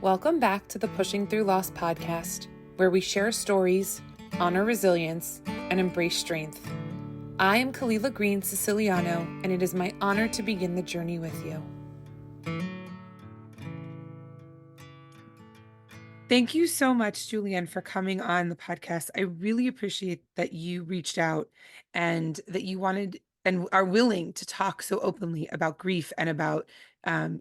Welcome back to the Pushing Through Loss podcast, where we share stories, honor resilience, and embrace strength. I am Kalila Green Siciliano, and it is my honor to begin the journey with you. Thank you so much, Julianne, for coming on the podcast. I really appreciate that you reached out and that you wanted and are willing to talk so openly about grief and about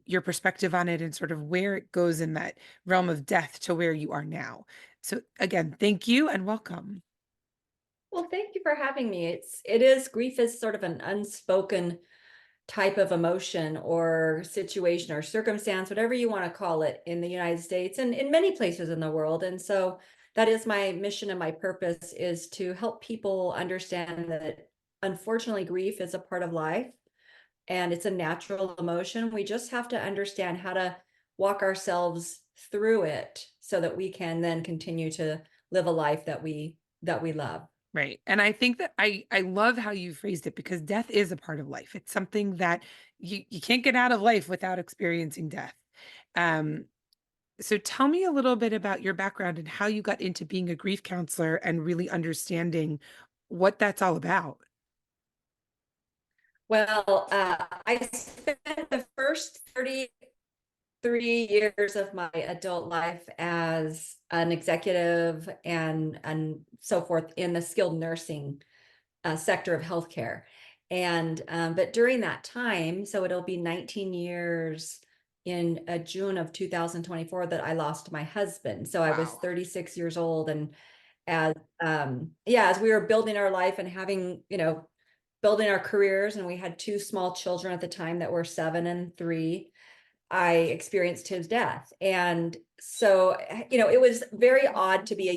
your perspective on it and sort of where it goes in that realm of death to where you are now. So again, thank you and welcome. Well, thank you for having me. Grief is sort of an unspoken type of emotion or situation or circumstance, whatever you want to call it, in the United States and in many places in the world. And so that is my mission and my purpose, is to help people understand that unfortunately grief is a part of life and it's a natural emotion. We just have to understand how to walk ourselves through it so that we can then continue to live a life that we love. Right. And I think that I love how you phrased it, because death is a part of life. It's something that you can't get out of life without experiencing death. Um, so tell me a little bit about your background and how you got into being a grief counselor and really understanding what that's all about. Well, I spent the first 33 years of my adult life as an executive and so forth in the skilled nursing sector of healthcare. And but during that time, so it'll be 19 years in June of 2024 that I lost my husband. So I was 36 years old, and as as we were building our life and having, building our careers, and we had two small children at the time that were 7 and 3, I experienced his death. And so, it was very odd to be a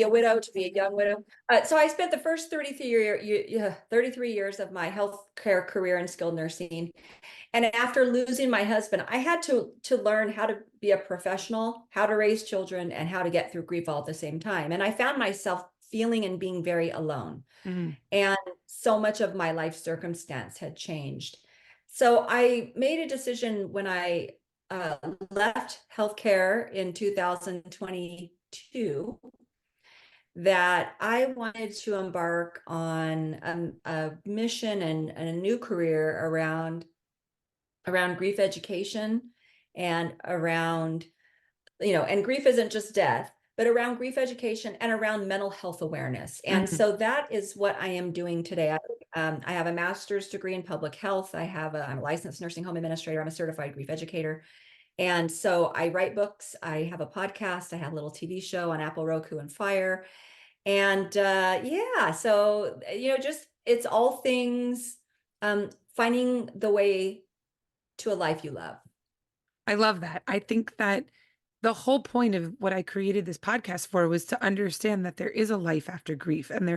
widow, to be a young widow. So I spent the first 33 years of my healthcare career in skilled nursing. And after losing my husband, I had to learn how to be a professional, how to raise children, and how to get through grief all at the same time. And I found myself feeling and being very alone. And so much of my life circumstance had changed. So I made a decision when I left healthcare in 2022 that I wanted to embark on a mission and a new career around grief education and around, and grief isn't just death, but around grief education and around mental health awareness. And so that is what I am doing today. I have a master's degree in public health. I'm a licensed nursing home administrator. I'm a certified grief educator. And so I write books. I have a podcast. I have a little TV show on Apple, Roku, and Fire. And so, just it's all things finding the way to a life you love. I love that. I think that the whole point of what I created this podcast for was to understand that there is a life after grief, and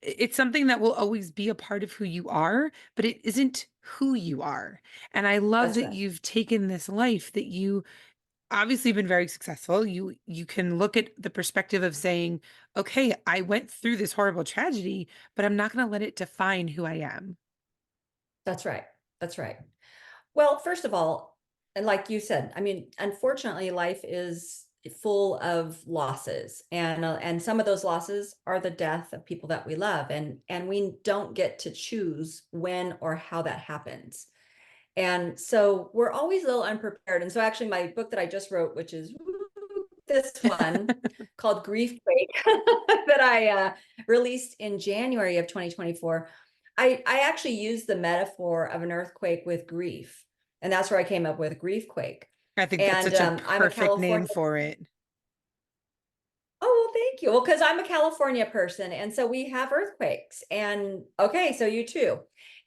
it's something that will always be a part of who you are, but it isn't who you are. And I love That's that right. you've taken this life that you obviously been very successful. You can look at the perspective of saying, okay, I went through this horrible tragedy, but I'm not going to let it define who I am. That's right. That's right. Well, first of all, and like you said, I mean, unfortunately, life is full of losses, and some of those losses are the death of people that we love, and we don't get to choose when or how that happens. And so we're always a little unprepared. And so actually my book that I just wrote, which is this one called Grief Quake, that I released in January of 2024, I actually used the metaphor of an earthquake with grief. And that's where I came up with Grief Quake. I think that's And such a I'm a perfect name California. for it. Oh, well, thank you. Well, because I'm a California person. And so we have earthquakes. And okay, so you too.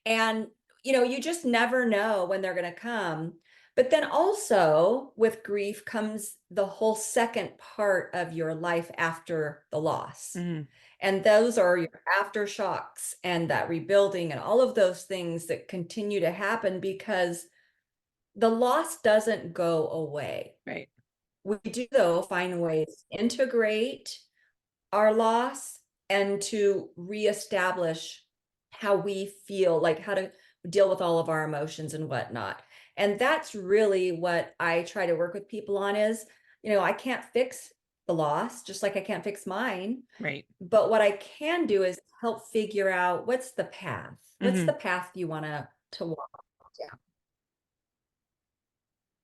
And, you just never know when they're going to come. But then also with grief comes the whole second part of your life after the loss. And those are your aftershocks and that rebuilding and all of those things that continue to happen because the loss doesn't go away. Right. We do, though, find ways to integrate our loss and to reestablish how we feel, like how to deal with all of our emotions and whatnot. And that's really what I try to work with people on is, I can't fix the loss, just like I can't fix mine. Right. But what I can do is help figure out what's the path. What's Hmm. the path you want to walk down?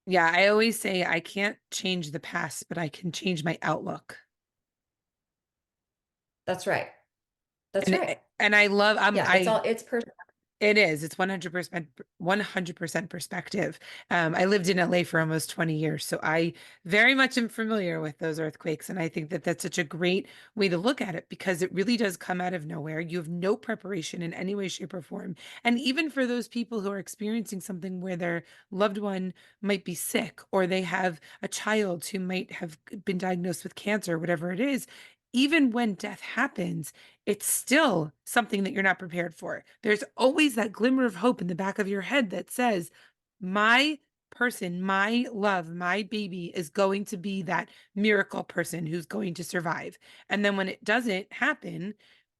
Yeah, I always say I can't change the past, but I can change my outlook. That's right. That's And right. and I love Yeah, it's personal. it is. It's 100% perspective. I lived in LA for almost 20 years, so I very much am familiar with those earthquakes. And I think that that's such a great way to look at it because it really does come out of nowhere. You have no preparation in any way, shape, or form. And even for those people who are experiencing something where their loved one might be sick or they have a child who might have been diagnosed with cancer, whatever it is, even when death happens, it's still something that you're not prepared for. There's always that glimmer of hope in the back of your head that says, my person, my love, my baby is going to be that miracle person who's going to survive. And then when it doesn't happen,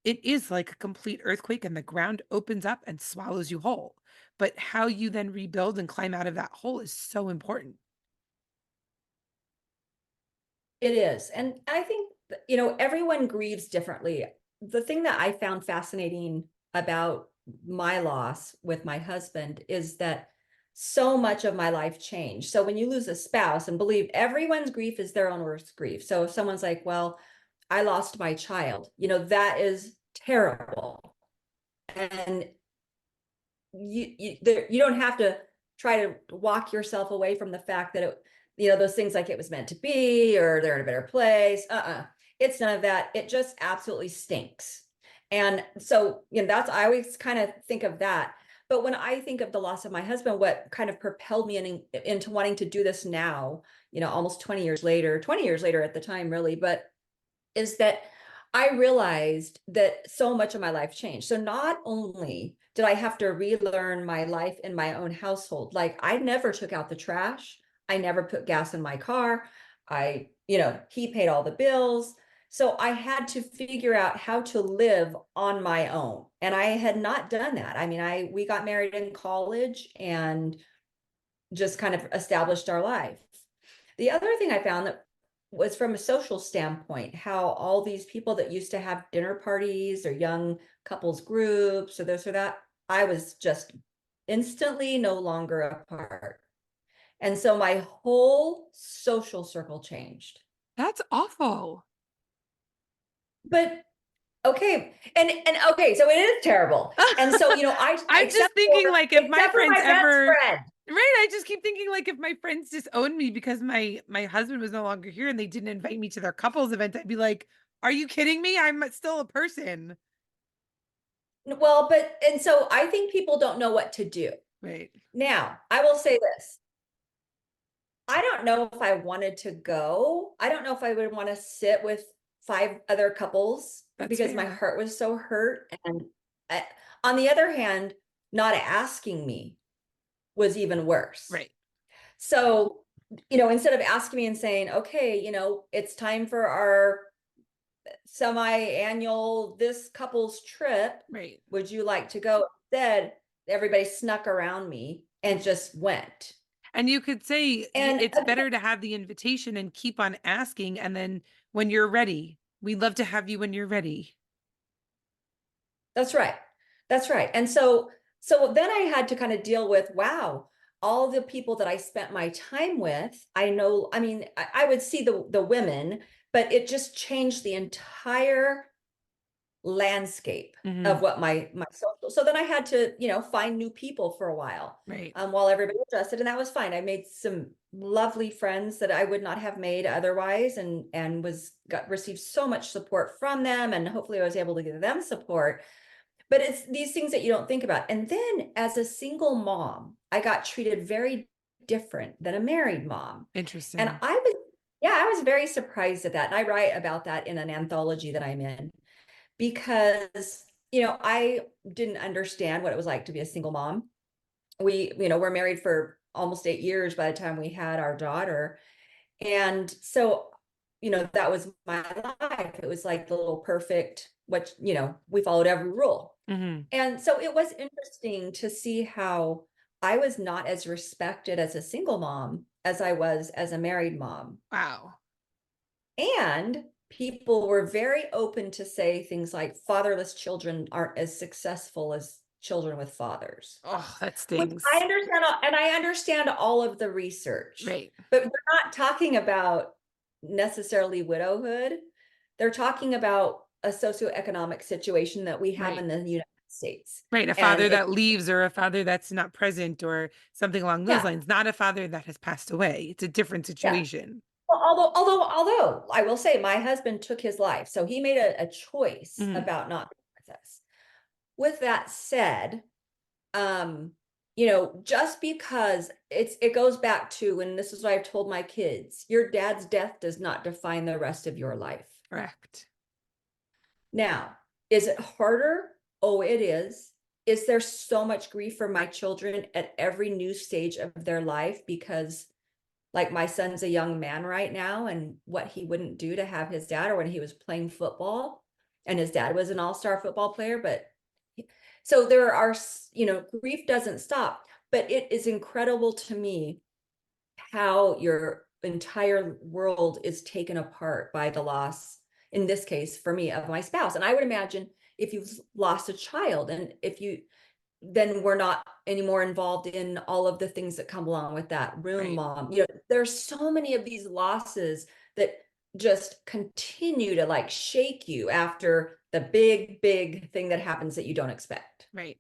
it is like a complete earthquake and the ground opens up and swallows you whole. But how you then rebuild and climb out of that hole is so important. It is. And I think, everyone grieves differently. The thing that I found fascinating about my loss with my husband is that so much of my life changed. So when you lose a spouse, and believe everyone's grief is their own worst grief. So if someone's like, well, I lost my child, that is terrible. And you don't have to try to walk yourself away from the fact that those things like it was meant to be or they're in a better place. It's none of that. It just absolutely stinks. And so, that's, I always kind of think of that. But when I think of the loss of my husband, what kind of propelled me into wanting to do this now, almost 20 years later at the time, really, but is that I realized that so much of my life changed. So not only did I have to relearn my life in my own household, like I never took out the trash, I never put gas in my car. He paid all the bills. So I had to figure out how to live on my own. And I had not done that. I mean, we got married in college and just kind of established our life. The other thing I found that was from a social standpoint, how all these people that used to have dinner parties or young couples groups or this or that, I was just instantly no longer a part. And so my whole social circle changed. That's awful. But okay, and okay, so it is terrible. And so, I I'm just thinking like if my except for friends my best ever friend. right, I just keep thinking like if my friends disowned me because my husband was no longer here and they didn't invite me to their couples event, I'd be like, "Are you kidding me? I'm still a person." Well, and so I think people don't know what to do. Right. Now, I will say this. I don't know if I wanted to go. I don't know if I would want to sit with five other couples That's because my fair. heart was so hurt. And I, on the other hand, not asking me was even worse. Right. So, instead of asking me and saying, okay, it's time for our semi-annual this couple's trip, Right. would you like to go? Instead, everybody snuck around me and just went. And you could say And it's better to have the invitation and keep on asking and then when you're ready, we'd love to have you when you're ready. that's right. That's right. And so then I had to kind of deal with, wow, all the people that I spent my time with, I know, I mean, I would see the women, but it just changed the entire landscape Hmm. of what my social. So then I had to, find new people for a Right. while everybody adjusted, and that was fine. I made some lovely friends that I would not have made otherwise, and received so much support from them, and hopefully I was able to give them support. But it's these things that you don't think about. And then as a single mom, I got treated very different than a married mom. And Interesting. I was very surprised at that. And I write about that in an anthology that I'm in because, I didn't understand what it was like to be a single mom. We're married for almost 8 years by the time we had our daughter. And so, that was my life. It was like the little perfect, what, we followed every rule. Hmm. And so it was interesting to see how I was not as respected as a single mom as I was as a married mom. Wow. And people were very open to say things like fatherless children aren't as successful as children with fathers, Oh, that which I stings. understand, and I understand all of the research, Right. but we're not talking about necessarily widowhood. They're talking about a socioeconomic situation that we have Right. in the United States. Right. A And father it's, that leaves or a father that's not present or something along those yeah, lines, not a father that has passed away. It's a different yeah. situation. Well, although I will say my husband took his life, so he made a choice Mhm. about not being with us. With that said, um, you know, just because it goes back to, and this is what I've told my kids, your dad's death does not define the rest of your life. Correct. Now, is it harder? Oh, it is. Is there so much grief for my children at every new stage of their life? Because like my son's a young man right now, and what he wouldn't do to have his dad, or when he was playing football, and his dad was an all-star football player, but so there are, you know, grief doesn't stop, but it is incredible to me how your entire world is taken apart by the loss, in this case for me, of my spouse. And I would imagine if you've lost a child, and if you, then we're not anymore involved in all of the things that come along with that, room Right. mom, you know, there's so many of these losses that just continue to like shake you after the big thing that happens that you don't expect. Right.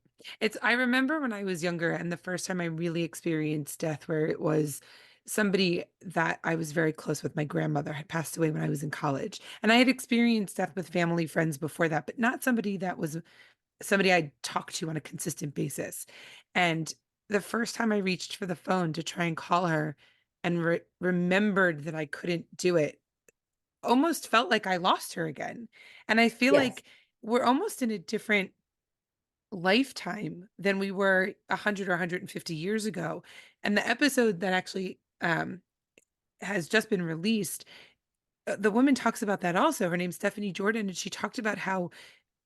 I remember when I was younger and the first time I really experienced death where it was somebody that I was very close with. My grandmother had passed away when I was in college. And I had experienced death with family friends before that, but not somebody that was somebody I talked to on a consistent basis. And the first time I reached for the phone to try and call her and remembered that I couldn't do it, almost felt like I lost her again. And I feel Yes. like we're almost in a different lifetime than we were 100 or 150 years ago. And the episode that actually has just been released, the woman talks about that also. Her name's Stephanie Jordan, and she talked about how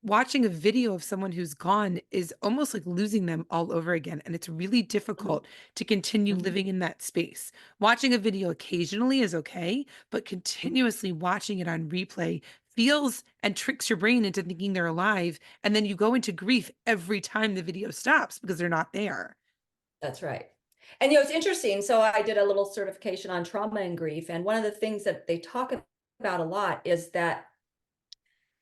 watching a video of someone who's gone is almost like losing them all over again. And it's really Mhm, difficult to continue mhm, living in that space. Watching a video occasionally is okay, but mhm. continuously watching it on replay feels and tricks your brain into thinking they're alive. And then you go into grief every time the video stops because they're not there. That's right. And you know, it's interesting. So I did a little certification on trauma and grief. And one of the things that they talk about a lot is that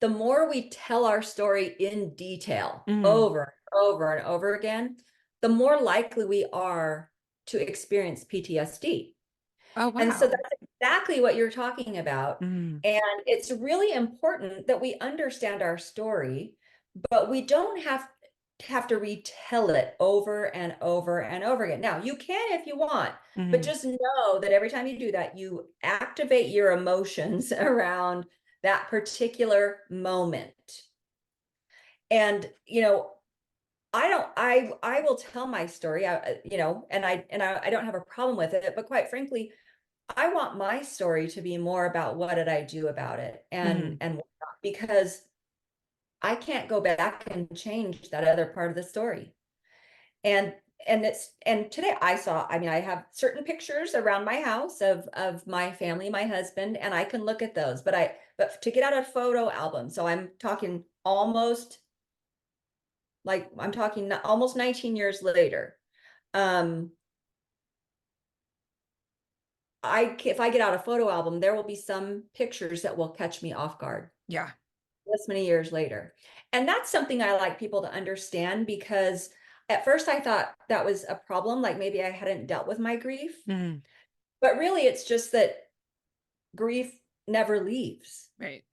the more we tell our story in detail Mm. over and over and over again, the more likely we are to experience PTSD. Oh, And so wow. that's exactly what you're talking about. Mm. And it's really important that we understand our story, but we don't have to retell it over and over and over again. Now, you can if you want, but Mm. just know that every time you do that, you activate your emotions around that particular moment. And, you know, I will tell my story, you know, I don't have a problem with it, but quite frankly, I want my story to be more about what did I do about it, Mm. and whatnot, because I can't go back and change that other part of the story. And and today I mean, I have certain pictures around my house of my family, my husband, and I can look at those. But to get out a photo album, so I'm talking almost like I'm talking almost 19 years later. Um, if I get out a photo album, there will be some pictures that will catch me off guard Yeah. this many years later. And that's something I like people to understand, because at first I thought that was a problem, like maybe I hadn't dealt with my grief, Mm. but really it's just that grief never leaves. Right.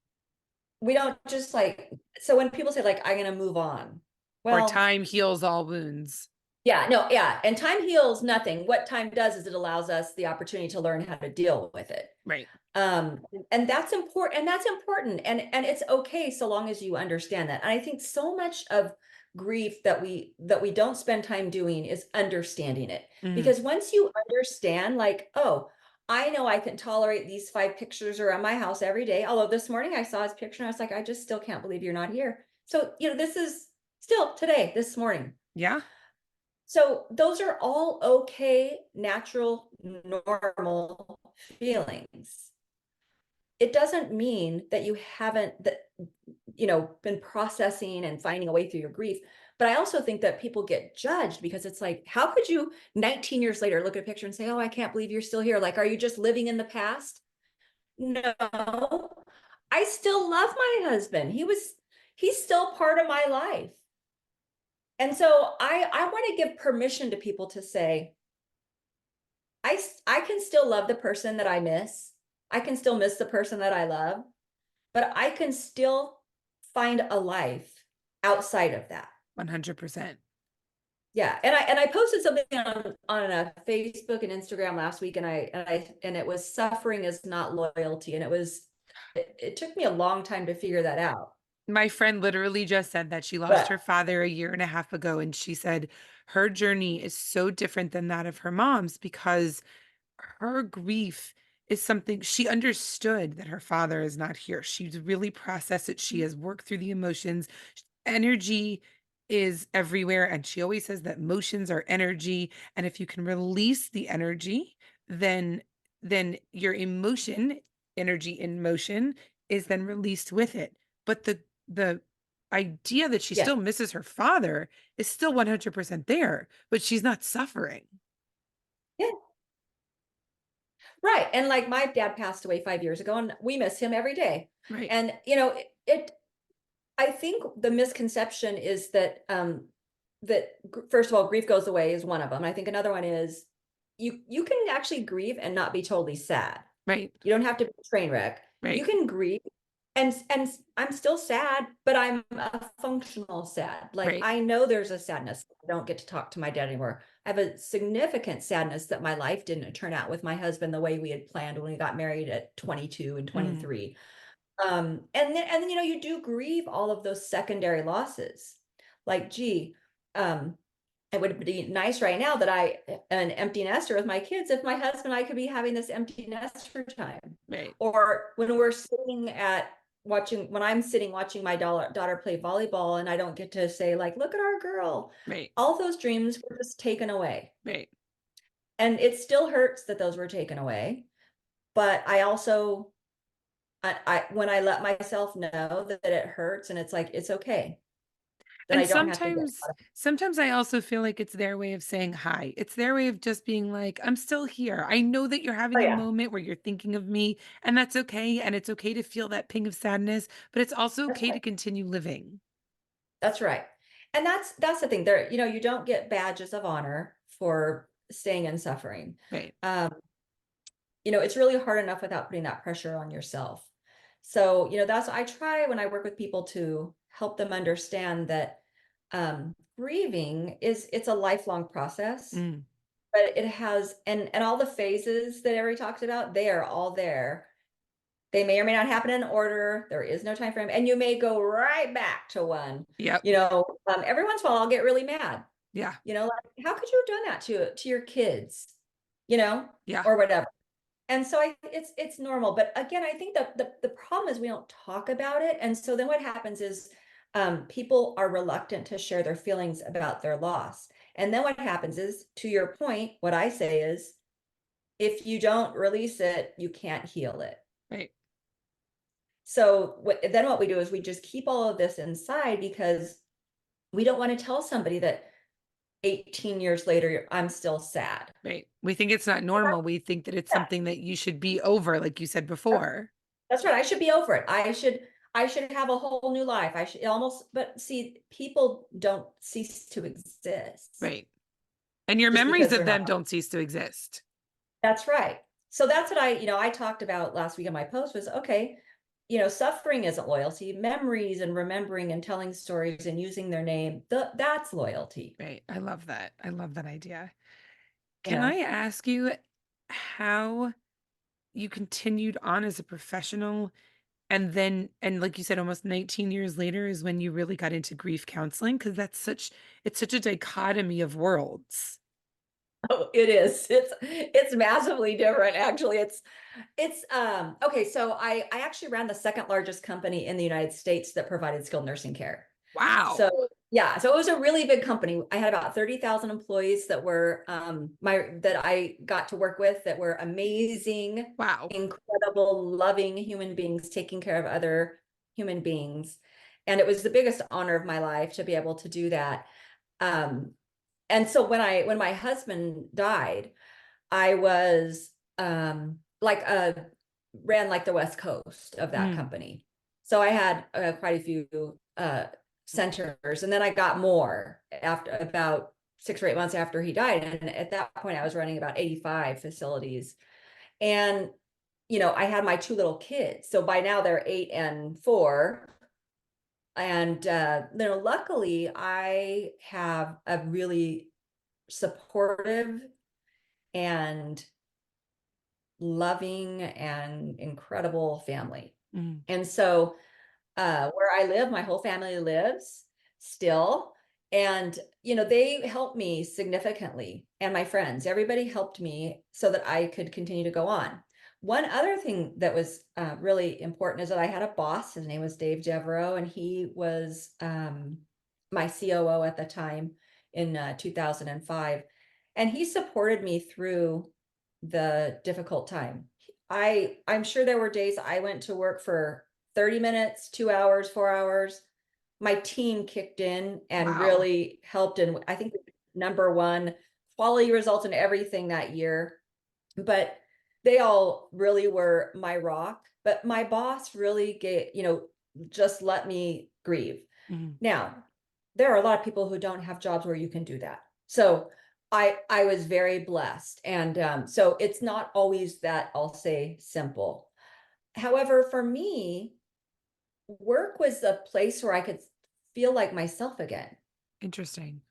We don't just like, so when people say like, I'm going to move on, Or well, time heals all wounds. yeah, no, yeah. And time heals nothing. What time does is it allows us the opportunity to learn how to deal with it. Right. Um, and that's important, and it's okay so long as you understand that. And I think so much of grief that we don't spend time doing is understanding it. Mm. Because once you understand, like, oh, I know I can tolerate these 5 pictures around my house every day. Although this morning I saw his picture and I was like, I just still can't believe you're not here. So, you know, this is still today, this morning. Yeah. So those are all okay, natural, normal feelings. It doesn't mean that you haven't been processing and finding a way through your grief. But I also think that people get judged because it's like, how could you 19 years later look at a picture and say, "Oh, I can't believe you're still here." Like, are you just living in the past? No. I still love my husband. He's still part of my life. And so I want to give permission to people to say, I can still love the person that I miss. I can still miss the person that I love, but I can still find a life outside of that. 100%. Yeah, and I posted something on Facebook and Instagram last week, and it was suffering is not loyalty, and it took me a long time to figure that out. My friend literally just said that she lost But her father a year and a half ago, and she said her journey is so different than that of her mom's because her grief is something she understood that her father is not here. She's really processed it. She has worked through the emotions. Energy is everywhere. And she always says that motions are energy. And if you can release the energy, then your emotion, energy in motion, is then released with it. But the idea that she yeah, still misses her father is still 100% there, but she's not suffering. yeah, right. And like my dad passed away 5 years ago, and we miss him every day. Right. And I think the misconception is that first of all, grief goes away is one of them. I think another one is you can actually grieve and not be totally sad. Right. You don't have to be a train wreck. You Right. can grieve and I'm still sad, but I'm a functional sad. Like Right. I know there's a sadness. I don't get to talk to my dad anymore. I have a significant sadness that my life didn't turn out with my husband the way we had planned when we got married at 22 and Mm. 23. And then you do grieve all of those secondary losses. Like, gee, um, it would be nice right now that I an empty nester with my kids if my husband and I could be having this empty nester time. Right. Or when I'm sitting watching my daughter play volleyball and I don't get to say like, look at our girl. Right. All those dreams were just taken away. Right. And it still hurts that those were taken away. But I also when I let myself know that it hurts and it's like it's okay, then And I don't have to get sometimes I also feel like it's their way of saying hi. It's their way of just being like, "I'm still here. I know that you're oh having a yeah, moment where you're thinking of me, and that's okay, and it's okay to feel that ping of sadness, but it's also that's okay right. to continue living." That's right. And that's the thing. You don't get badges of honor for staying in suffering. Right. Um, it's really hard enough without putting that pressure on yourself. So, that's I try when I work with people to help them understand that grieving it's a lifelong process, Mm. but it has and all the phases that everybody talks about, they are all there. They may or may not happen in order. There is no time frame, and you may go right back to one. Yep. Every once in a while, I'll get really mad. Yeah. Like, how could you have done that to your kids? You know, Yeah. or whatever. And so it's normal. But again, I think that the problem is we don't talk about it, and so then what happens is people are reluctant to share their feelings about their loss. And then what happens is, to your point, what I say is, if you don't release it, you can't heal it. Right. So then what we do is we just keep all of this inside because we don't want to tell somebody that 18 years later, I'm still sad. Right. We think it's not normal. We think that it's Yeah, something that you should be over, like you said before. that's right. I should be over it. I should have a whole new life. I should almost, but see, people don't cease to exist Right. And your just memories because of they're not. them don't cease to exist. That's right. So that's what I talked about last week in my post was okay, suffering isn't loyalty. Memories and remembering and telling stories and using their name, that's loyalty. Right. I love that. I love that idea. You Can know, I ask you how you continued on as a professional and like you said, almost 19 years later is when you really got into grief counseling? Because it's such a dichotomy of worlds. oh, it is. It's massively different. Actually, it's okay. So I actually ran the second largest company in the United States that provided skilled nursing care. Wow. So Yeah, so it was a really big company. I had about 30,000 employees that were that I got to work with, that were amazing, Wow. incredible, loving human beings taking care of other human beings. And it was the biggest honor of my life to be able to do that. Um, and so when my husband died, I was like ran like the West Coast of that Mm, company. So I had quite a few centers, and then I got more after about 6 or 8 months after he died. And at that point, I was running about 85 facilities. And I had my two little kids. So by now they're 8 and 4. And luckily, I have a really supportive and loving and incredible family. mm, And so where I live, my whole family lives still. And, they helped me significantly. And my friends, everybody helped me so that I could continue to go on. One other thing that was really important is that I had a boss. His name was Dave Devereaux, and he was my COO at the time in 2005. And he supported me through the difficult time. I'm sure there were days I went to work for 30 minutes, 2 hours, 4 hours. My team kicked in and wow. really helped. And I think number one quality results in everything that year. But they all really were my rock. But my boss really just let me grieve. Mm, Now, there are a lot of people who don't have jobs where you can do that. So I was very blessed. And so it's not always that, I'll say, simple. However, for me, work was a place where I could feel like myself again. interesting.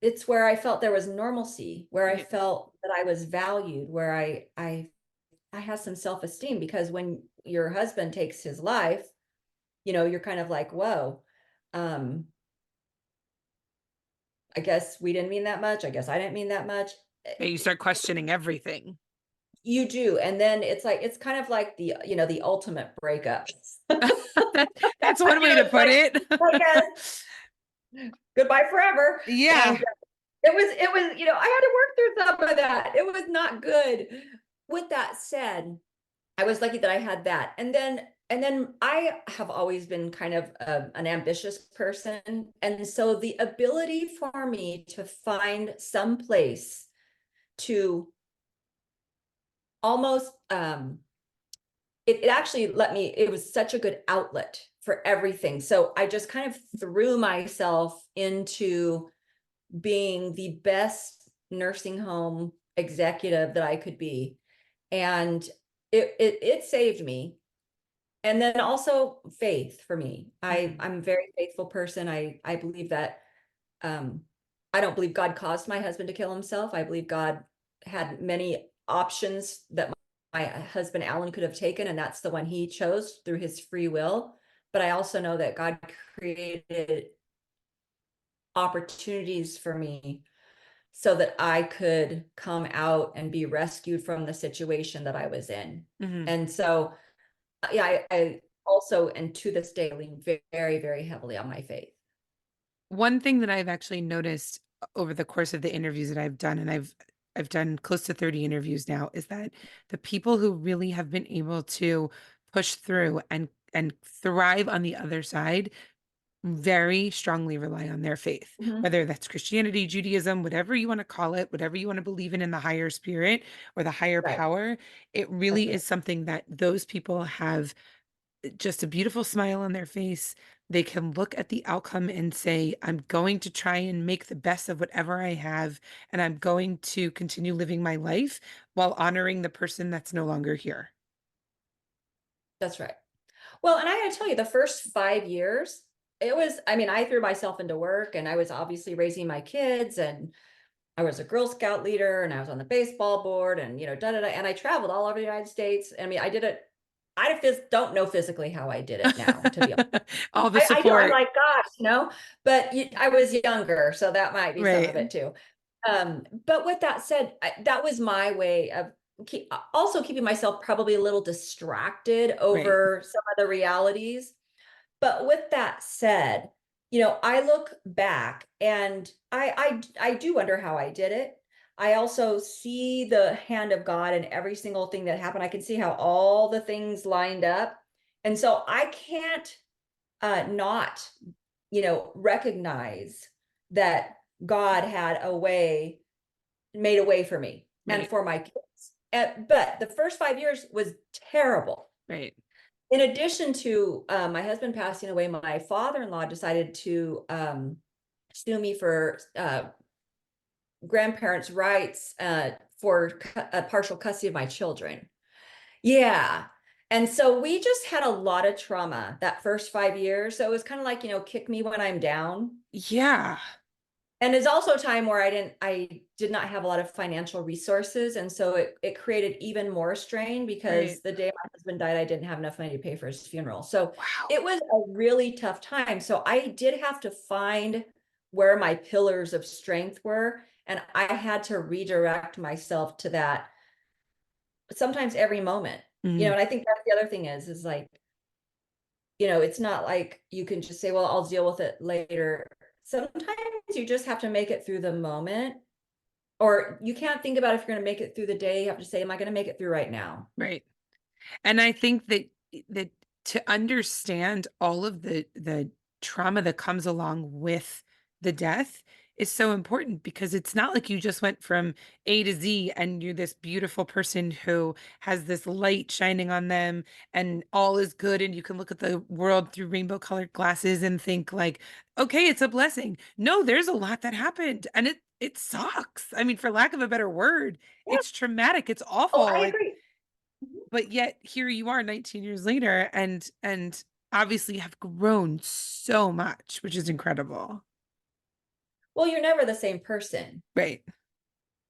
It's where I felt there was normalcy, where I Yeah. felt that I was valued, where I had some self-esteem, because when your husband takes his life, you're kind of like, whoa, um, I guess we didn't mean that much. I guess I didn't mean that much. Yeah, you start questioning everything. You do. And then it's kind of like the ultimate breakup. That, that's one way to It's put it. like goodbye forever. And Yeah. I had to work through some of that. It was not good. With that said, I was lucky that I had that. And then I have always been kind of an ambitious person. And so the ability for me to find some place to almost it actually let me, it was such a good outlet for everything. So I just kind of threw myself into being the best nursing home executive that I could be. And it saved me. And then also faith for me. Mm, I'm a very faithful person. I believe that um I don't believe God caused my husband to kill himself. I believe God had many options that my husband Alan could have taken, and that's the one he chose through his free will. But I also know that God created opportunities for me so that I could come out and be rescued from the situation that I was in. mhm. And so, yeah, I also, and to this day, lean very, very heavily on my faith. One thing that I've actually noticed over the course of the interviews that I've done, and I've done close to 30 interviews now, is that the people who really have been able to push through and thrive on the other side very strongly rely on their faith, Mhm. whether that's Christianity, Judaism, whatever you want to call it, whatever you want to believe in the higher spirit or the higher Right. power. It That's really right. is something that those people have just a beautiful smile on their face. They can look at the outcome and say, I'm going to try and make the best of whatever I have, and I'm going to continue living my life while honoring the person that's no longer here. That's right. Well, and I gotta tell you, the first 5 years, I mean, I threw myself into work, and I was obviously raising my kids, and I was a Girl Scout leader, and I was on the baseball board, and da da da. And I traveled all over the United States. I mean, I did it. Don't know physically how I did it now, to be honest. All the I do. I'm support. like, gosh, but I was younger, so that might be some of Right. it too. But with that said, that was my way of also keeping myself probably a little distracted Right. over some of the realities. But with that said, I look back and I do wonder how I did it. I also see the hand of God in every single thing that happened. I can see how all the things lined up. And so I can't not, recognize that God had made a way for me and Right. for my kids. But the first 5 years was terrible. Right. In addition to my husband passing away, my father-in-law decided to sue me for grandparents' rights for partial custody of my children. Yeah. And so we just had a lot of trauma that first 5 years. So it was kind of like, kick me when I'm down. Yeah. And it's also a time where I did not have a lot of financial resources. And so it created even more strain Right. because the day my husband died, I didn't have enough money to pay for his funeral. So Wow. it was a really tough time. So I did have to find where my pillars of strength were. And I had to redirect myself to that sometimes every moment. Mhm. And I think that's the other thing is like, it's not like you can just say, well, I'll deal with it later. Sometimes you just have to make it through the moment, or you can't think about if you're going to make it through the day. You have to say, am I going to make it through right now? Right. And I think that to understand all of the trauma that comes along with the death is so important because it's not like you just went from A to Z and you're this beautiful person who has this light shining on them and all is good and you can look at the world through rainbow colored glasses and think like, okay, it's a blessing. No, there's a lot that happened and it sucks. I mean, for lack of a better word, Yeah. it's traumatic. It's Oh, awful. I Like, agree. Mhm. but yet here you are 19 years later and obviously have grown so much, which is incredible. Well, you're never the same person. Right.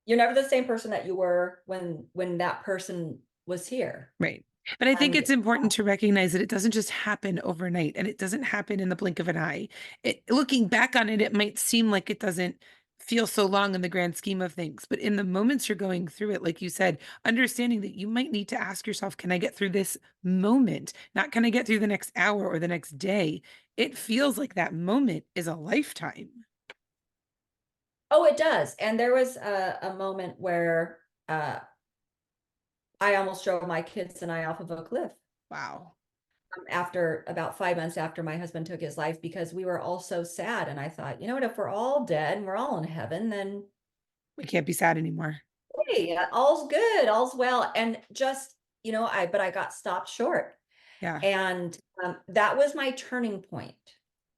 You're never the same person that you were when that person was here. Right. But I think And it's important to recognize that it doesn't just happen overnight and it doesn't happen in the blink of an eye. Looking back on it, it might seem like it doesn't feel so long in the grand scheme of things. But in the moments you're going through it, like you said, understanding that you might need to ask yourself, can I get through this moment? Not can I get through the next hour or the next day? It feels like that moment is a lifetime. oh, it does. And there was a moment where uh, I almost drove my kids and I off of a cliff Wow. after about 5 months after my husband took his life because we were all so sad. And I thought, you know what, if we're all dead and we're all in heaven, then We can't be sad anymore. hey, all's good, all's well. And just, but I got stopped short. Yeah. And that was my turning point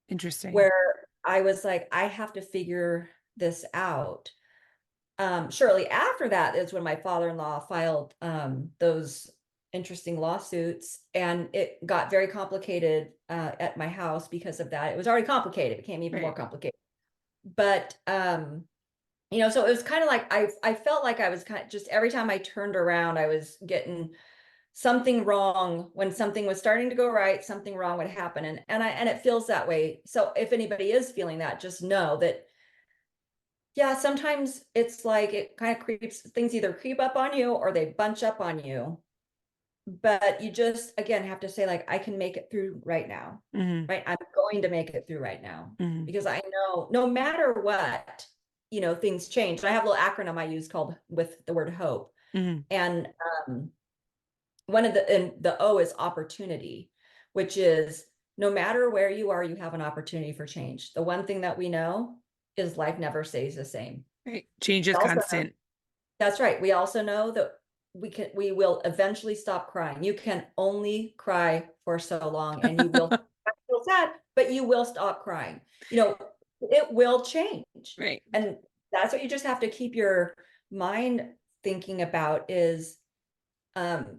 Interesting. where I was like, I have to figure this out. Shortly after that is when my father-in-law filed those interesting lawsuits, and it got very complicated at my house because of that. It was already complicated, it became even more Right. complicated. But so it was kind of like I felt like I was kind of just every time I turned around, I was getting something wrong. When something was starting to go right, something wrong would happen. And it feels that way. So if anybody is feeling that, just know that yeah, sometimes it's like it kind of creeps, things either creep up on you or they bunch up on you. But you just again have to say, like, I can make it through right now. Hmm. Right. I'm going to make it through right now. Hmm. Because I know no matter what, things change. I have a little acronym I use called with the word hope. Hmm. And one of the O is opportunity, which is no matter where you are, you have an opportunity for change. The one thing that we know is life never stays the same. Right. Change is Also, constant. that's right. We also know that we will eventually stop crying. You can only cry for so long and you will feel sad, but you will stop crying. It will change. Right. And that's what you just have to keep your mind thinking about is um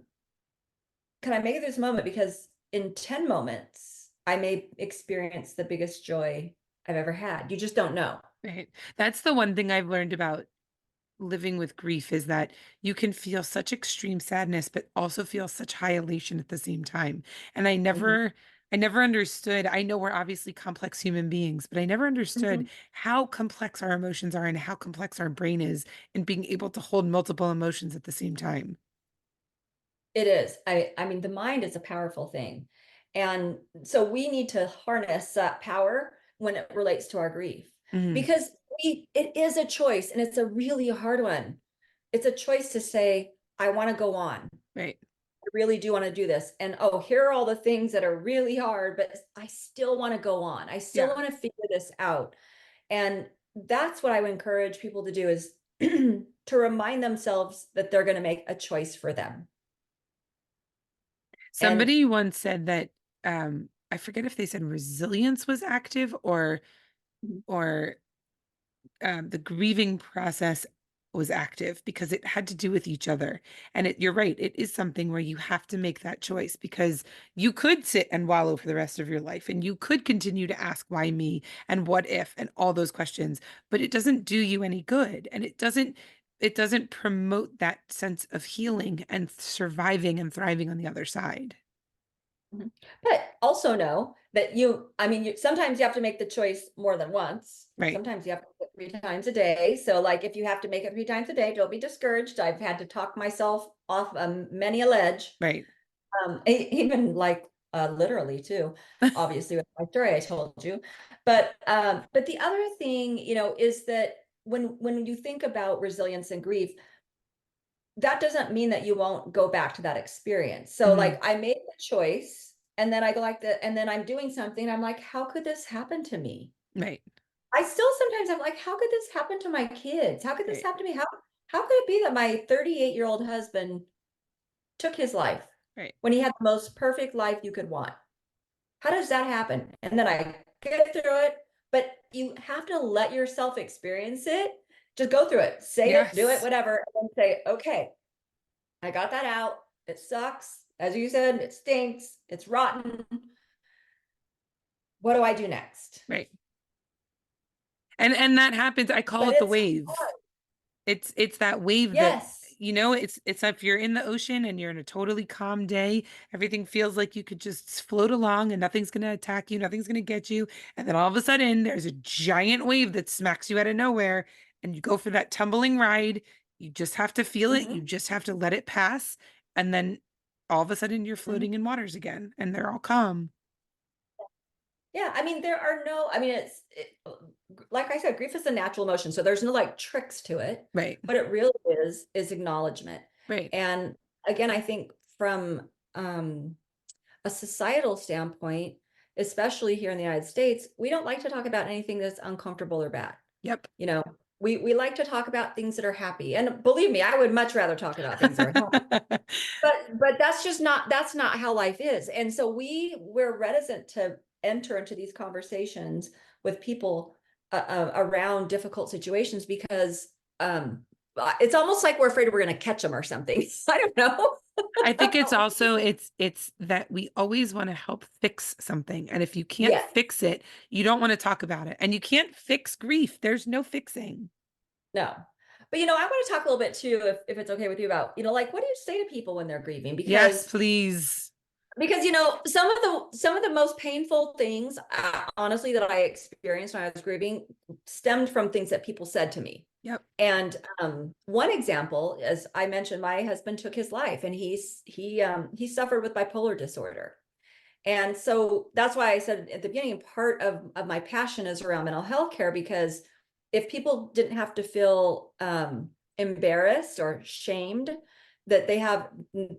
can I make it this moment? Because in 10 moments, I may experience the biggest joy I've ever had. You just don't know. Right. That's the one thing I've learned about living with grief is that you can feel such extreme sadness, but also feel such high elation at the same time. And Mhm, I never understood. I know we're obviously complex human beings, but I never understood mhm. how complex our emotions are and how complex our brain is in being able to hold multiple emotions at the same time. It is. I mean, the mind is a powerful thing. And so we need to harness that power when it relates to our grief, Mhm. because it is a choice, and it's a really hard one. It's a choice to say, I want to go on. Right. I really do want to do this. And oh, here are all the things that are really hard, but I still want to go on. I still Yeah. want to figure this out. And that's what I would encourage people to do, is to remind themselves that they're going to make a choice for them. And Somebody once said that, I forget if they said resilience was active or the grieving process was active because it had to do with each other. And you're right, it is something where you have to make that choice because you could sit and wallow for the rest of your life and you could continue to ask why me and what if and all those questions, but it doesn't do you any good and it doesn't promote that sense of healing and surviving and thriving on the other side. Mhm. But also know that I mean, sometimes you have to make the choice more than once. Right. Sometimes you have to do it 3 times a day. So, like, if you have to make it 3 times a day, don't be discouraged. I've had to talk myself off many a ledge, Right. even like literally too. Obviously, with my story I told you, but the other thing, is that when you think about resilience and grief, that doesn't mean that you won't go back to that experience. So, Mhm. like, I made the choice, and then I go like and then I'm doing something. I'm like, how could this happen to me? Right. I still sometimes I'm like, how could this happen to my kids? How could this Right. happen to me? How could it be that my 38-year-old husband took his life Right. when he had the most perfect life you could want? How does that happen? And then I get through it, but you have to let yourself experience it. Just go through it, say it, do it, Yes. whatever, and then say, okay, I got that out. It sucks. As you said, it stinks. It's rotten. What do I do next? Right. And that happens. I call But it the it's wave. hard. It's that wave that, Yes. it's if you're in the ocean and you're in a totally calm day, everything feels like you could just float along and nothing's going to attack you, nothing's going to get you, and then all of a sudden there's a giant wave that smacks you out of nowhere and you go for that tumbling ride. You just have to feel it, you Mhm, just have to let it pass, and then all of a sudden you're mhm. floating in waters again and they're all calm. Yeah, I mean, there are no I mean, like I said, grief is a natural emotion, so there's no, like, tricks to it. Right. What it really is acknowledgement. Right. And, again, I think from, a societal standpoint, especially here in the United States, we don't like to talk about anything that's uncomfortable or bad. Yep. You know, we like to talk about things that are happy, and believe me, I would much rather talk about things that are happy. But that's not how life is, and so we're reticent to enter into these conversations with people, around difficult situations because, it's almost like we're afraid we're gonna catch them or something. I don't know. I think it's that we always want to help fix something. And if you can't Yeah, fix it, you don't want to talk about it. And you can't fix grief. There's no fixing. no. But, I wanna talk a little bit too, if it's okay with you, about, like, what do you say to people when they're grieving? Yes, Because please. some of the most painful things, honestly, that I experienced when I was grieving stemmed from things that people said to me. Yep. And one example, as I mentioned, my husband took his life, and he suffered with bipolar disorder. And so that's why I said at the beginning, part of my passion is around mental health care, because if people didn't have to feel embarrassed or shamed that they have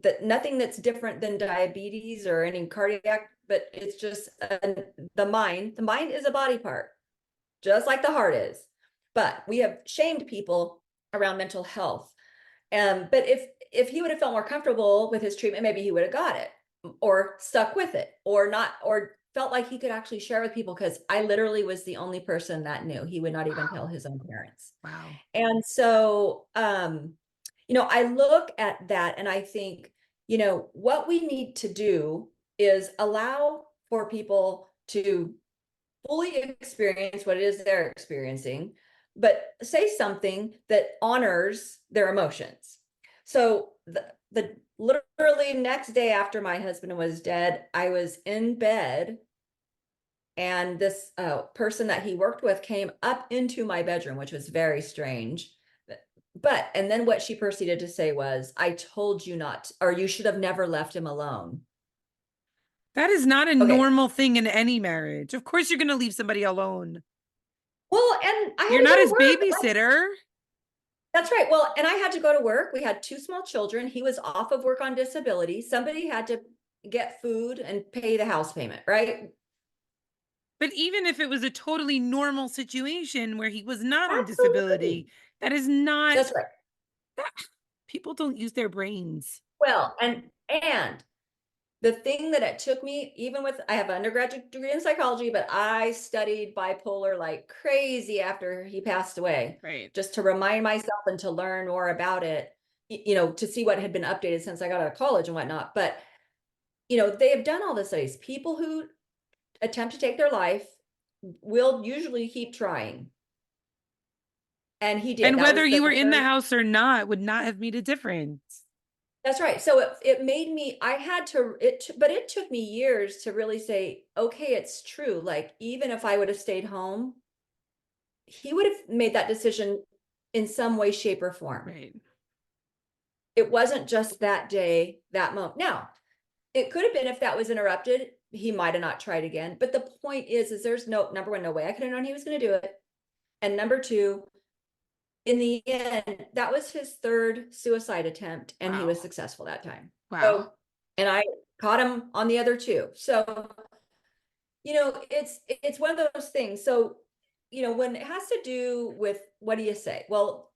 that nothing that's different than diabetes or any cardiac, but it's just the mind is a body part, just like the heart is. But we have shamed people around mental health. But if he would have felt more comfortable with his treatment, maybe he would have got it or stuck with it or not, or felt like he could actually share with people, because I literally was the only person that knew. He would not even tell Wow. his own parents. Wow. And so I look at that and I think, what we need to do is allow for people to fully experience what it is they're experiencing, but say something that honors their emotions. So the literally next day after my husband was dead, I was in bed, and this person that he worked with came up into my bedroom, which was very strange. And then what she proceeded to say was, "I told you not, or you should have never left him alone." That is not a Okay. normal thing in any marriage. Of course, you're going to leave somebody alone. Well, and I had You're to not go to his work. babysitter. That's right. Well, and I had to go to work. We had two small children. He was off of work on disability. Somebody had to get food and pay the house payment, right? But even if it was a totally normal situation where he was not on disability, Absolutely. that is not That's right. that people don't use their brains. Well, and the thing that it took me, even with I have an undergraduate degree in psychology, but I studied bipolar like crazy after he passed away, Right. just to remind myself and to learn more about it, you know, to see what had been updated since I got out of college and whatnot. But you know, they have done all the studies. People who attempt to take their life will usually keep trying. And he did. And That whether was you the were in the third. house or not would not have made a difference. That's right. So it made me, I had to, but it took me years to really say, okay, it's true. Like, even if I would have stayed home, he would have made that decision in some way, shape, or form. Right. It wasn't just that day, that moment. Now, it could have been if that was interrupted, he might have not tried again. But the point is there's no, number one, no way I could have known he was going to do it. And number two, in the end, that was his third suicide attempt, and he was Wow. successful that time. Wow. So, and I caught him on the other two. So, you know, it's one of those things. So, you know, when it has to do with what do you say? Well,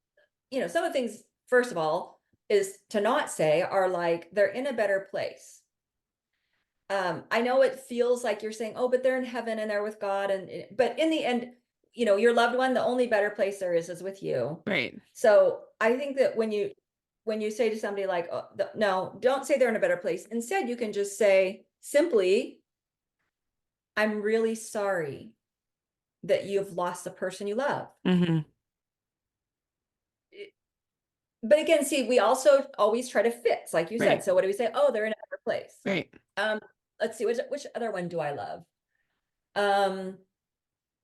you know, some of the things, first of all, is to not say are like they're in a better place. I know it feels like you're saying, oh, but they're in heaven and they're with God, and but in the end, you know, your loved one, the only better place there is with you. Right. So I think that when you say to somebody like, oh, no, don't say they're in a better place. Instead, you can just say simply, I'm really sorry that you've lost the person you love. Hmm. But again, see, we also always try to fix, like you said. Right. So what do we say? Oh, they're in a better place. Right. Um, let's see, which other one do I love? Um,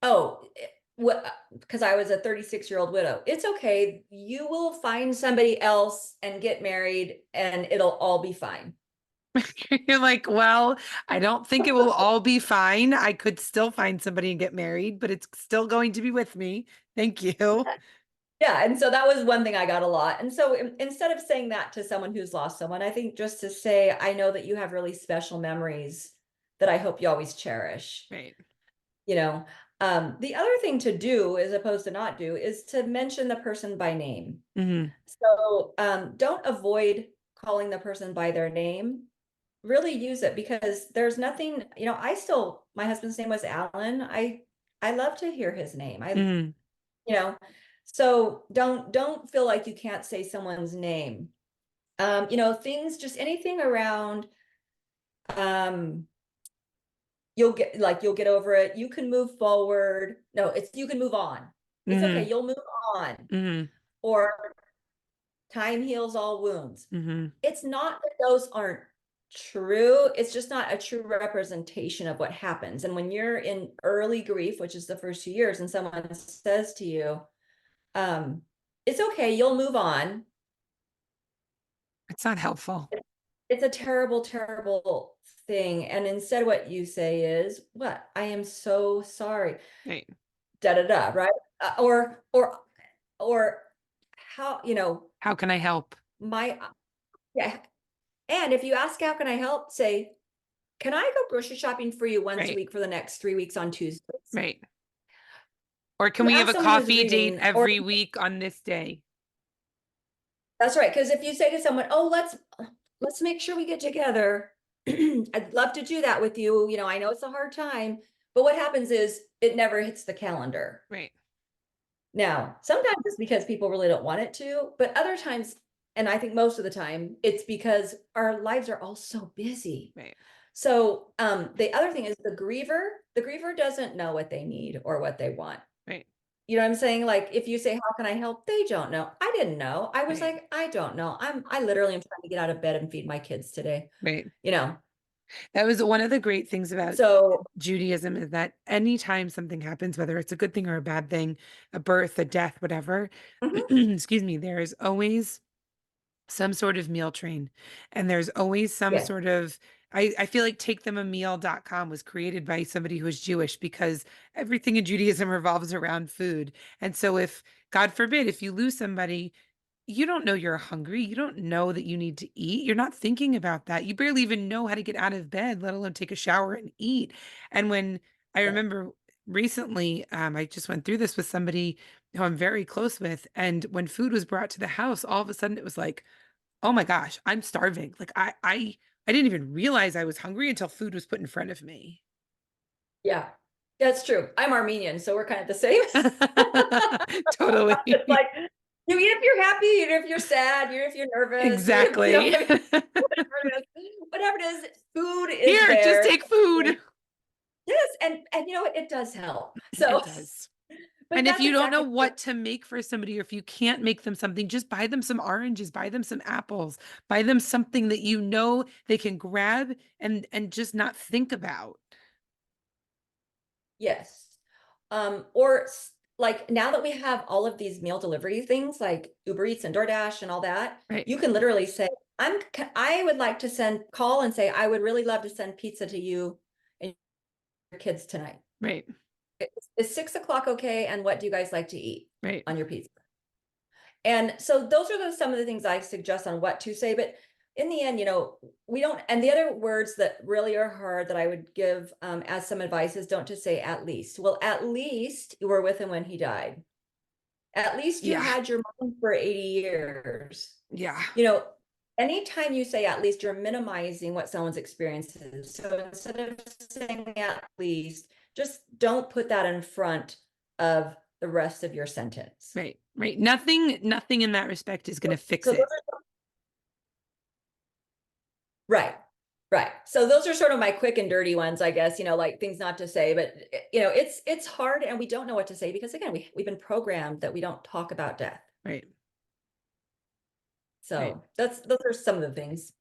oh, what, because I was a 36-year-old widow. It's okay. You will find somebody else and get married and it'll all be fine. You're like, well, I don't think it will all be fine. I could still find somebody and get married, but it's still going to be with me. Thank you. Yeah, and so that was one thing I got a lot. And so instead of saying that to someone who's lost someone, I think just to say, I know that you have really special memories that I hope you always cherish. Right. You know, the other thing to do, as opposed to not do, is to mention the person by name. Hmm. So don't avoid calling the person by their name. Really use it, because there's nothing, you know, my husband's name was Alan. I love to hear his name. Hmm. You know, so don't feel like you can't say someone's name. You know, things, just anything around, um, you'll get over it. You can move forward. No, you can move on. It's okay. Hmm. You'll move on. Hmm. Or time heals all wounds. Hmm. It's not that those aren't true. It's just not a true representation of what happens. And when you're in early grief, which is the first 2 years, and someone says to you, um, it's okay, you'll move on. It's not helpful. It's a terrible, terrible thing. And instead, what you say is, what? I am so sorry. Right. Da da da, right? Or how, you know, How can I help? my, yeah. And if you ask, how can I help? Say, can I go grocery shopping for you once a Right. week for the next 3 weeks on Tuesdays? Right. Or can You we have ask a someone who's coffee date grieving, or every week on this day? that's right. Because if you say to someone, oh, let's make sure we get together. I'd love to do that with you. You know, I know it's a hard time, but what happens is it never hits the calendar. Right. Now, sometimes it's because people really don't want it to, but other times, and I think most of the time, it's because our lives are all so busy. Right. So the other thing is the griever doesn't know what they need or what they want. Right. You know what I'm saying? Like, if you say, how can I help? They don't know. I didn't know. I was Right. like, I don't know. I literally am trying to get out of bed and feed my kids today, Right. you know? That was one of the great things about So, Judaism is that anytime something happens, whether it's a good thing or a bad thing, a birth, a death, whatever, mhm, excuse me, there is always some sort of meal train. And there's always some Yeah. sort of, I feel like takethememeal.com was created by somebody who is Jewish because everything in Judaism revolves around food. And so if, God forbid, if you lose somebody, you don't know you're hungry. You don't know that you need to eat. You're not thinking about that. You barely even know how to get out of bed, let alone take a shower and eat. And when I Yeah. remember recently, I just went through this with somebody who I'm very close with. And when food was brought to the house, all of a sudden it was like, oh my gosh, I'm starving. Like I didn't even realize I was hungry until food was put in front of me. Yeah. That's true. I'm Armenian, so we're kind of the same. It's Totally. like you eat if you're happy, eat if you're sad, eat if you're nervous, eat if, Exactly. whatever it is, food is Here, just there. take food. Yes, and you know what? It does help. It So, does. but And if that's you don't know exactly what to make for somebody, or if you can't make them something, just buy them some oranges, buy them some apples, buy them something that you know they can grab and just not think about. yes. Or like now that we have all of these meal delivery things like Uber Eats and DoorDash and all that, Right. you can literally say, I would like to call and say, I would really love to send pizza to you and your kids tonight. Right. Is 6 o'clock okay? And what do you guys like to eat Right. on your pizza? And so those are some of the things I suggest on what to say. But in the end, we don't, and the other words that really are hard that I would give as some advice is don't just say at least. Well, at least you were with him when he died. At least you Yeah. had your mom for 80 years. Yeah. You know, anytime you say at least, you're minimizing what someone's experience is. So instead of saying at least, just don't put that in front of the rest of your sentence. Right. Right. Nothing in that respect is going to fix So those it. are right. Right. So those are sort of my quick and dirty ones, I guess, like things not to say, but it's hard and we don't know what to say because again, we've been programmed that we don't talk about death. Right. Right. So those are some of the things.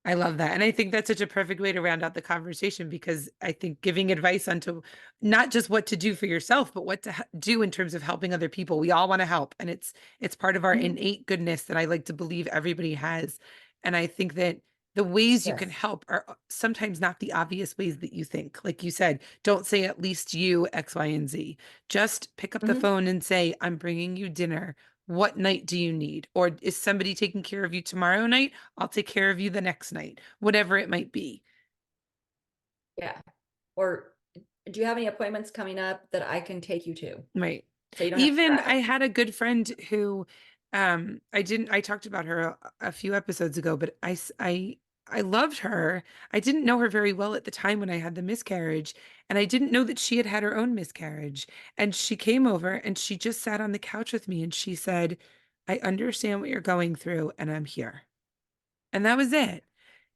I love that. And I think that's such a perfect way to round out the conversation because I think giving advice onto not just what to do for yourself, but what to do in terms of helping other people. We all want to help, and it's part of our Mhm. innate goodness that I like to believe everybody has. And I think that the ways you can Yes. help are sometimes not the obvious ways that you think. Like you said, don't say at least you X, Y, and Z. Just pick up the Mhm. phone and say, I'm bringing you dinner. What night do you need? Or is somebody taking care of you tomorrow night? I'll take care of you the next night, whatever it might be. Yeah. Or do you have any appointments coming up that I can take you to Right. so you don't have to Even drive? I had a good friend who I talked about her a few episodes ago, but I loved her. I didn't know her very well at the time when I had the miscarriage, and I didn't know that she had had her own miscarriage. And she came over and she just sat on the couch with me and she said, I understand what you're going through and I'm here. And that was it.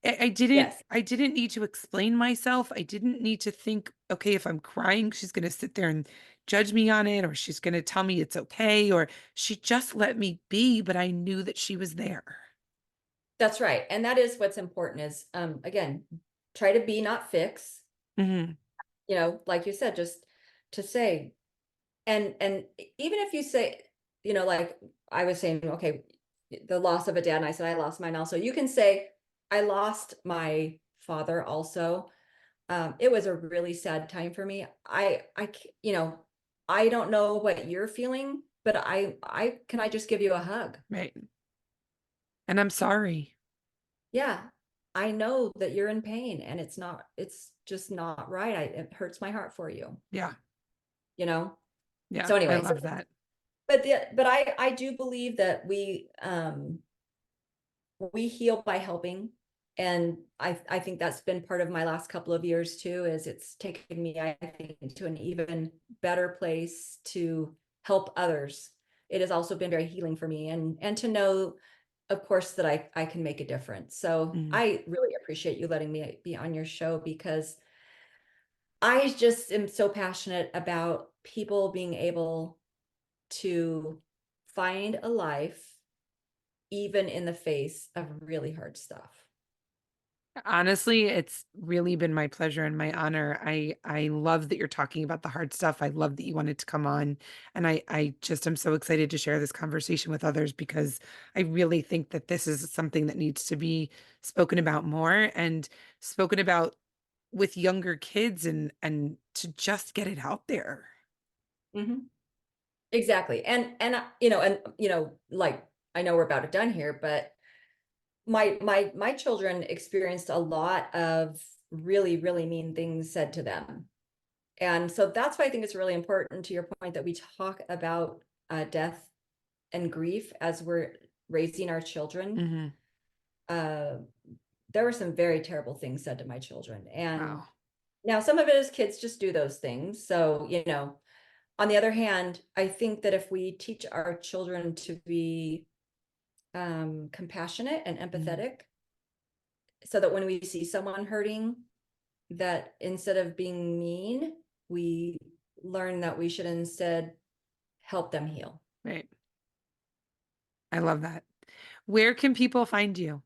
Yes. I didn't need to explain myself. I didn't need to think, okay, if I'm crying, she's going to sit there and judge me on it, or she's going to tell me it's okay, or she just let me be, but I knew that she was there. That's right. And that is what's important is again, try to be not fix, Hmm. like you said, just to say and even if you say, like I was saying, okay, the loss of a dad, and I said I lost mine also. You can say, I lost my father also. It was a really sad time for me. I don't know what you're feeling, but I just give you a hug. Right. And I'm sorry. Yeah, I know that you're in pain and it's just not right. It hurts my heart for you, Yeah. you know? Yeah. So I anyway, love that. but I do believe that we heal by helping. And I think that's been part of my last couple of years too, is it's taken me, I think, to an even better place to help others. It has also been very healing for me and to know, of course, that I can make a difference. So Mhm. I really appreciate you letting me be on your show because I just am so passionate about people being able to find a life even in the face of really hard stuff. Honestly, it's really been my pleasure and my honor. I love that you're talking about the hard stuff. I love that you wanted to come on, and I just am so excited to share this conversation with others because I really think that this is something that needs to be spoken about more and spoken about with younger kids and to just get it out there. Mhm. Exactly. Like, I know we're about done here, but my children experienced a lot of really, really mean things said to them. And so that's why I think it's really important, to your point, that we talk about death and grief as we're raising our children. Mhm. Uh, there were some very terrible things said to my children. And Wow. now some of it is kids just do those things. So, on the other hand, I think that if we teach our children to be compassionate and Mhm. empathetic, so that when we see someone hurting, that instead of being mean, we learn that we should instead help them heal. Right. I love that. Where can people find you?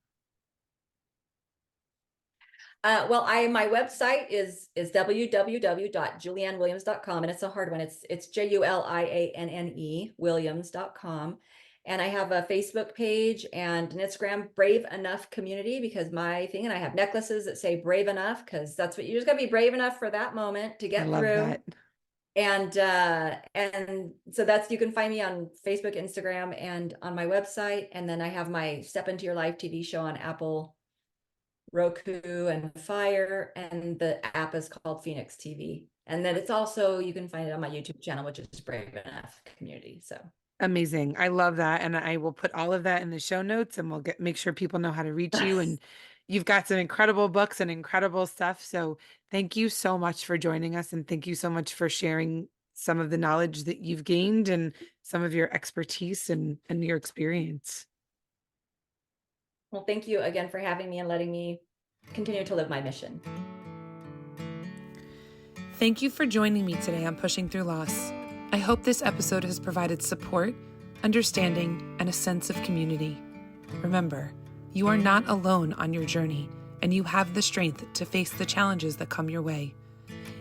Well, I my website is www.juliannewilliams.com, and it's a hard one. It's Julianne Williams.com. And I have a Facebook page and an Instagram, Brave Enough Community, because my thing, and I have necklaces that say brave enough, because that's what you just gotta be brave enough for that moment to I get love through. that. And so that's, you can find me on Facebook, Instagram, and on my website. And then I have my Step Into Your Life TV show on Apple, Roku, and Fire, and the app is called Phoenix TV. And then it's also, you can find it on my YouTube channel, which is Brave Enough Community. So Amazing. I love that, and I will put all of that in the show notes, and we'll get make sure people know how to reach you, and you've got some incredible books and incredible stuff, so thank you so much for joining us, and thank you so much for sharing some of the knowledge that you've gained and some of your expertise and your experience. well, thank you again for having me and letting me continue to live my mission. Thank you for joining me today on Pushing Through Loss. I hope this episode has provided support, understanding, and a sense of community. Remember, you are not alone on your journey, and you have the strength to face the challenges that come your way.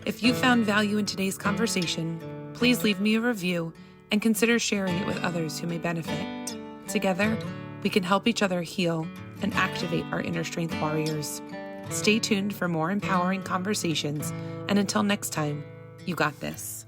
If you found value in today's conversation, please leave me a review and consider sharing it with others who may benefit. Together, we can help each other heal and activate our inner strength warriors. Stay tuned for more empowering conversations, and until next time, you got this.